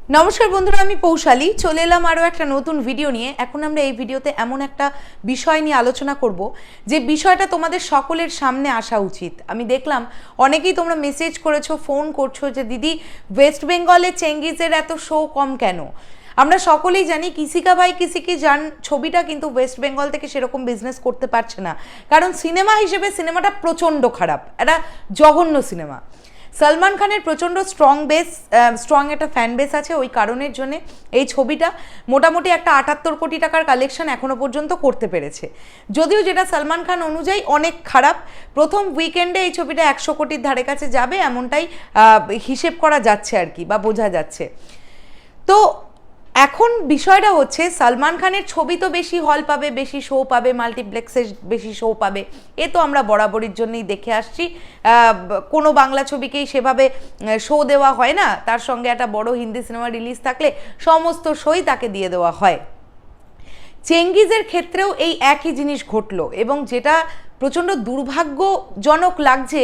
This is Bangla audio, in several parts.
নমস্কার বন্ধুরা, আমি পৌশালী চলে এলাম আরও একটা নতুন ভিডিও নিয়ে। এখন আমরা এই ভিডিওতে এমন একটা বিষয় নিয়ে আলোচনা করব যে বিষয়টা তোমাদের সকলের সামনে আসা উচিত। আমি দেখলাম অনেকেই তোমরা মেসেজ করেছো, ফোন করছো যে দিদি ওয়েস্ট বেঙ্গলে চেঙ্গিজের এত শো কম কেন। আমরা সকলেই জানি কিসি কা ভাই কিসি কি জান ছবিটা কিন্তু ওয়েস্ট বেঙ্গল থেকে সেরকম বিজনেস করতে পারছে না, কারণ সিনেমা হিসেবে সিনেমাটা প্রচণ্ড খারাপ, একটা জঘন্য সিনেমা। সলমান খানের প্রচণ্ড স্ট্রং একটা ফ্যান বেস আছে, ওই কারণের জন্যে এই ছবিটা মোটামুটি একটা 78 কোটি টাকার কালেকশন এখনও পর্যন্ত করতে পেরেছে, যদিও যেটা সলমান খান অনুযায়ী অনেক খারাপ। প্রথম উইকেন্ডে এই ছবিটা 100 কোটির ধারে কাছে যাবে এমনটাই হিসেব করা যাচ্ছে আর কি, বা বোঝা যাচ্ছে। তো এখন বিষয়টা হচ্ছে সলমান খানের ছবি তো বেশি হল পাবে, বেশি শো পাবে, মাল্টিপ্লেক্সে বেশি শো পাবে, এ তো আমরা বরাবরের জন্যই দেখে আসছি। কোনো বাংলা ছবিকেই সেভাবে শো দেওয়া হয় না, তার সঙ্গে একটা বড় হিন্দি সিনেমা রিলিজ থাকলে সমস্ত শোই তাকে দিয়ে দেওয়া হয়। চেঙ্গিজের ক্ষেত্রেও এই একই জিনিস ঘটলো, এবং যেটা প্রচণ্ড দুর্ভাগ্যজনক লাগছে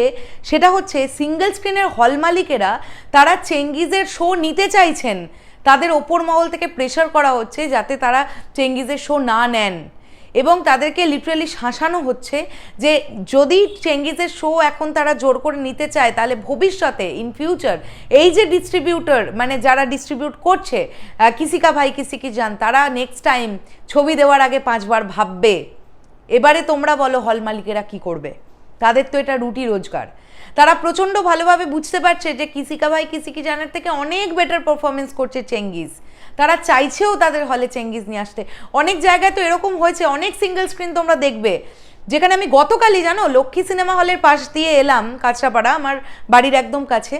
সেটা হচ্ছে সিঙ্গেল স্ক্রিনের হল মালিকেরা তারা চেঙ্গিজের শো নিতে চাইছেন, তাদের ওপর মহল থেকে প্রেশার করা হচ্ছে যাতে তারা চেঙ্গিজের শো না নেন, এবং তাদেরকে লিটারালি শাসানো হচ্ছে যে যদি চেঙ্গিজের শো এখন তারা জোর করে নিতে চায় তাহলে ভবিষ্যতে ইন ফিউচার এই যে ডিস্ট্রিবিউটর, মানে যারা ডিস্ট্রিবিউট করছে কিসি কা ভাই কিসি কি জান, তারা নেক্সট টাইম ছবি দেওয়ার আগে 5 বার ভাববে। এবারে তোমরা বলো হল মালিকেরা কি করবে? তাদের তো এটা রুটি রোজগার। তারা প্রচণ্ড ভালোভাবে বুঝতে পারছে যে কিসি কা ভাই কিসি কি জানের থেকে অনেক বেটার পারফরমেন্স করছে চেঙ্গিজ, তারা চাইছেও তাদের হলে চেঙ্গিজ নিয়ে আসতে। অনেক জায়গায় তো এরকম হয়েছে, অনেক সিঙ্গেল স্ক্রিন তোমরা দেখবে যেখানে আমি গতকালই জানো লক্ষ্মী সিনেমা হলের পাশ দিয়ে এলাম, কাঁচরাপাড়া আমার বাড়ির একদম কাছে।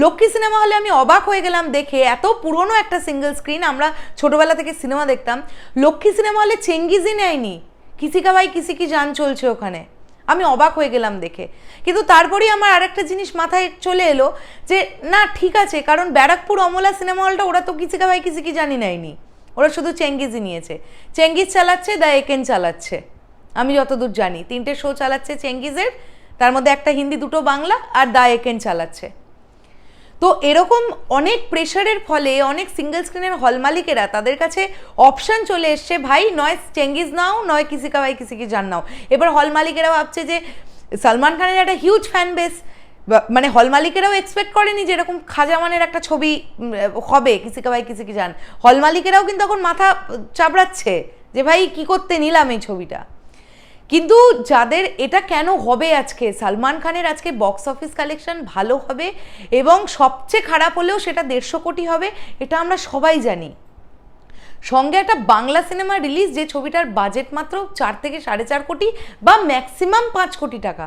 লক্ষ্মী সিনেমা হলে আমি অবাক হয়ে গেলাম দেখে, এত পুরনো একটা সিঙ্গেল স্ক্রিন, আমরা ছোটোবেলা থেকে সিনেমা দেখতাম, লক্ষ্মী সিনেমা হলে চেঙ্গিজই নেয়নি, কিসি কা ভাই কিসি কি জান চলছে ওখানে। আমি অবাক হয়ে গেলাম দেখে, কিন্তু তারপরেই আমার আরেকটা জিনিস মাথায় চলে এলো যে না ঠিক আছে, কারণ ব্যারাকপুর অমলা সিনেমা হলটা ওরা তো কিসি কা ভাই কিসি কি জানি নেয়নি, ওরা শুধু চেঙ্গিজই নিয়েছে। চেঙ্গিজ চালাচ্ছে, দ্য একেন চালাচ্ছে, আমি যতদূর জানি 3টে শো চালাচ্ছে চেঙ্গিজের, তার মধ্যে একটা হিন্দি, 2টো বাংলা, আর দ্য একেন চালাচ্ছে। তো এরকম অনেক প্রেশারের ফলে অনেক সিঙ্গেল স্ক্রিনের হল মালিকেরা তাদের কাছে অপশান চলে এসছে, ভাই নয় চেঙ্গিজ নাও, নয় কিসি কা ভাই কিসি কি জান নাও। এবার হল মালিকেরা ভাবছে যে সলমান খানের একটা হিউজ ফ্যান বেস, মানে হল মালিকেরাও এক্সপেক্ট করেনি যে এরকম খাজামানের একটা ছবি হবে কিসি কা ভাই কিসি কি জান। হল মালিকেরাও কিন্তু এখন মাথা চাপড়াচ্ছে যে ভাই কি করতে নিলাম এই ছবিটা। কিন্তু যাদের এটা কেন হবে, আজকে সলমান খানের আজকে বক্স অফিস কালেকশন ভালো হবে, এবং সবচেয়ে খারাপ হলেও সেটা 150 কোটি হবে, এটা আমরা সবাই জানি। সঙ্গে একটা বাংলা সিনেমা রিলিজ, যে ছবিটার বাজেট মাত্র 4 থেকে 4.5 কোটি বা ম্যাক্সিমাম 5 কোটি টাকা,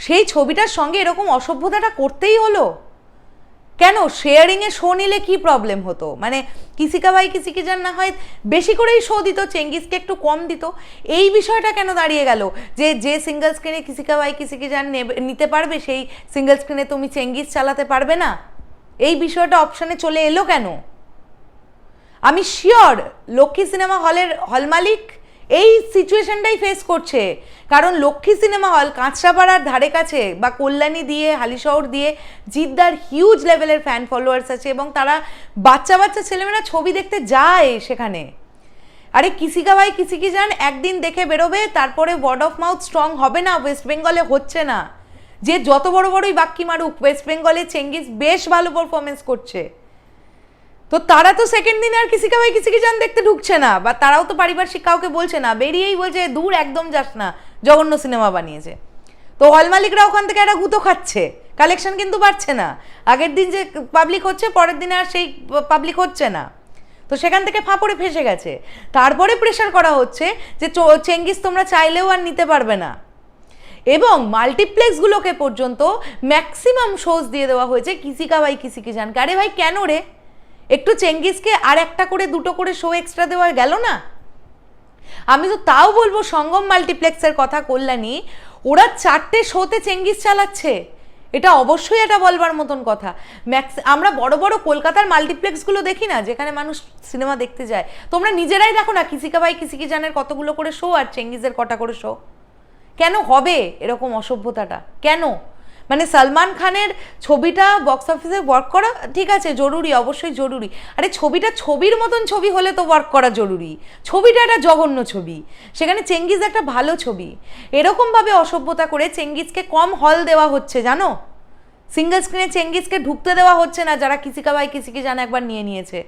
সেই ছবিটার সঙ্গে এরকম অসভ্যতাটা করতেই হলো কেন? শেয়ারিংয়ে শো নিলে কি প্রবলেম হতো? মানে কিসি কা ভাই কিসি কি জান না হয় বেশি করেই শো দিত, চেঙ্গিজকে একটু কম দিত, এই বিষয়টা কেন দাঁড়িয়ে গেল যে যে সিঙ্গেল স্ক্রিনে কিসি কা ভাই কিসি কি জান নিতে পারবে সেই সিঙ্গেল স্ক্রিনে তুমি চেঙ্গিজ চালাতে পারবে না? এই বিষয়টা অপশানে চলে এলো কেন? আমি শিওর লক্ষ্মী সিনেমা হলের হল মালিক এই সিচুয়েশনটাই ফেস করছে, কারণ লক্ষ্মী সিনেমা হল কাঁচরাপাড়ার ধারে কাছে বা কল্যাণী দিয়ে হালিশহর দিয়ে জিদ্দার হিউজ লেভেলের ফ্যান ফলোয়ার্স আছে, এবং তারা বাচ্চা বাচ্চা ছেলেমেয়েরা ছবি দেখতে যায় সেখানে। আরে কিসি কা ভাই কিসি কি জান একদিন দেখে বেরোবে, তারপরে ওয়ার্ড অফ মাউথ স্ট্রং হবে না, ওয়েস্ট বেঙ্গলে হচ্ছে না। যে যত বড় বড়ই বাক্কি মারুক, ওয়েস্ট বেঙ্গলে চেঙ্গিজ বেশ ভালো পারফরমেন্স করছে, তো তারা তো সেকেন্ড দিনে আর কিসি কা ভাই কিসি কি জান দেখতে ঢুকছে না, বা তারাও তো পারিপার্শ্বিক কাউকে বলছে না, বেরিয়েই বলছে দূর একদম যাস না, জঘন্য সিনেমা বানিয়েছে। তো হল মালিকরা ওখান থেকে একটা গুঁতো খাচ্ছে, কালেকশন কিন্তু বাড়ছে না, আগের দিন যে পাবলিক হচ্ছে পরের দিনে আর সেই পাবলিক হচ্ছে না, তো সেখান থেকে ফাঁপড়ে ফেসে গেছে। তারপরে প্রেশার করা হচ্ছে যে চেঙ্গিজ তোমরা চাইলেও আর নিতে পারবে না, এবং মাল্টিপ্লেক্সগুলোকে পর্যন্ত ম্যাক্সিমাম শোজ দিয়ে দেওয়া হয়েছে কিসি কা ভাই কিসি কি জান। আরে ভাই কেন রে, একটু চেঙ্গিজকে আর একটা করে 2টো করে শো এক্সট্রা দেওয়া গেল না? আমি তো তাও বলবো সঙ্গম মাল্টিপ্লেক্সের কথা, কল্যাণী, ওরা 4টে শোতে চেঙ্গিজ চালাচ্ছে, এটা অবশ্যই এটা বলবার মতন কথা। আমরা বড় বড় কলকাতার মাল্টিপ্লেক্সগুলো দেখি না, যেখানে মানুষ সিনেমা দেখতে যায়, তোমরা নিজেরাই দেখো না কিসি কা ভাই কিসি কি জানের কতগুলো করে শো আর চেঙ্গিজের কটা করে শো। কেন হবে এরকম অসভ্যতাটা? কেন? মানে সালমান খানের ছবিটা বক্স অফিসে ওয়ার্ক করা ঠিক আছে, জরুরি, অবশ্যই জরুরি। আরে ছবিটা ছবির মতন ছবি হলে তো ওয়ার্ক করা জরুরি। ছবিটা একটা জঘন্য ছবি, সেখানে চেঙ্গিজ একটা ভালো ছবি। এরকমভাবে অসভ্যতা করে চেঙ্গিজকে কম হল দেওয়া হচ্ছে জানো, সিঙ্গেল স্ক্রিনে চেঙ্গিজকে ঢুকতে দেওয়া হচ্ছে না, যারা কিসি কা ভাই কিসি কি জানে একবার নিয়ে নিয়েছে।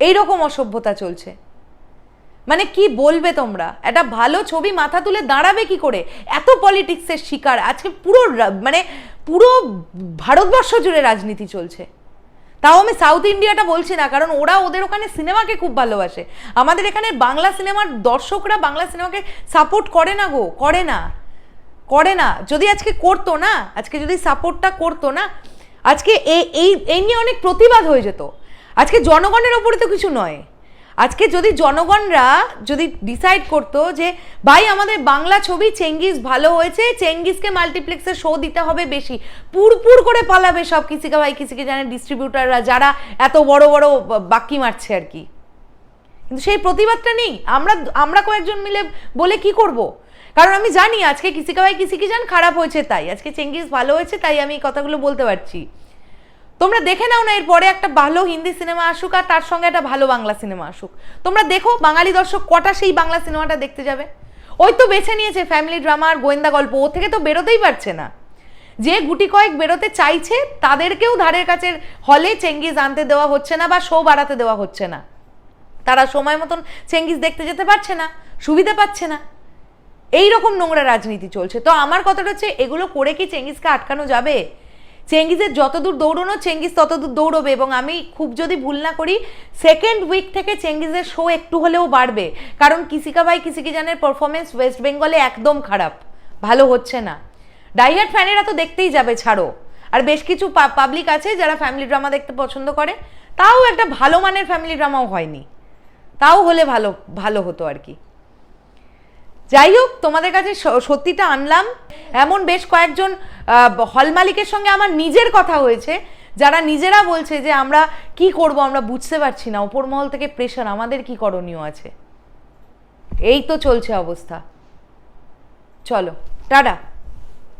এইরকম অসভ্যতা চলছে। মানে কি বলবে তোমরা, একটা ভালো ছবি মাথা তুলে দাঁড়াবে কি করে? এত পলিটিক্সের শিকার আজকে পুরো ভারতবর্ষ জুড়ে রাজনীতি চলছে। তাও আমি সাউথ ইন্ডিয়াটা বলছি না, কারণ ওরা ওদের ওখানে সিনেমাকে খুব ভালোবাসে। আমাদের এখানে বাংলা সিনেমার দর্শকরা বাংলা সিনেমাকে সাপোর্ট করে না গো, করে না। যদি আজকে করতো না, আজকে যদি সাপোর্টটা করতো না, আজকে এই নিয়ে অনেক প্রতিবাদ হয়ে যেত। আজকে জনগণের ওপরে তো কিছু নয়। আজকে যদি জনগণরা যদি ডিসাইড করতো যে ভাই আমাদের বাংলা ছবি চেঙ্গিজ ভালো হয়েছে, চেঙ্গিজকে মাল্টিপ্লেক্সে শো দিতে হবে বেশি, পুরপুর করে পালাবে সব কিসি কা ভাই কিসি কি জানে ডিস্ট্রিবিউটাররা, যারা এত বড় বড় বাকি মারছে আর কি। কিন্তু সেই প্রতিবাদটা নেই। আমরা কয়েকজন মিলে বলে কি করব? কারণ আমি জানি আজকে কিসি কা ভাই কিসি কি জান খারাপ হয়েছে, তাই আজকে চেঙ্গিজ ভালো হয়েছে, তাই আমি এই কথাগুলো বলতে পারছি। তোমরা দেখে নাও না, এরপরে একটা ভালো হিন্দি সিনেমা আসুক আর তার সঙ্গে একটা ভালো বাংলা সিনেমা আসুক, তোমরা দেখো বাঙালি দর্শক কটা সেই বাংলা সিনেমাটা দেখতে যাবে? ওই তো বেছে নিয়েছে ফ্যামিলি ড্রামা আর গোয়েন্দা গল্প, ও থেকে তো বেরোতেই পারছে না। যে গুটি কয়েক বেরোতে চাইছে তাদেরকেও ধারের কাছের হলে চেঙ্গিজ আনতে দেওয়া হচ্ছে না বা শো বাড়াতে দেওয়া হচ্ছে না। তারা সময় মতন চেঙ্গিজ দেখতে যেতে পারছে না, সুবিধা পাচ্ছে না। এই রকম নোংরা রাজনীতি চলছে। তো আমার কথাটা হচ্ছে, এগুলো করে কি চেঙ্গিজকে আটকানো যাবে? চেঙ্গিজের যতদূর দৌড়ানো চেঙ্গিজ ততদূর দৌড়বে। এবং আমি খুব যদি ভুল না করি, সেকেন্ড উইক থেকে চেঙ্গিজের শো একটু হলেও বাড়বে, কারণ কিসি কা ভাই কিসি কি জানের পারফরমেন্স ওয়েস্ট বেঙ্গলে একদম খারাপ, ভালো হচ্ছে না। ডাইহার্ড ফ্যানেরা তো দেখতেই যাবে, ছাড়ো। আর বেশ কিছু পাবলিক আছে যারা ফ্যামিলি ড্রামা দেখতে পছন্দ করে, তাও একটা ভালো মানের ফ্যামিলি ড্রামাও হয়নি, তাও হলে ভালো হতো আর কি। যাই হোক, তোমাদের কাছে সত্যিটা আনলাম। এমন বেশ কয়েকজন হল মালিকের সঙ্গে আমার নিজের কথা হয়েছে, যারা নিজেরা বলছে যে আমরা কি করব, আমরা বুঝতে পারছি না, ওপর মহল থেকে প্রেশার, আমাদের কি করণীয় আছে। এই তো চলছে অবস্থা। চলো টাটা।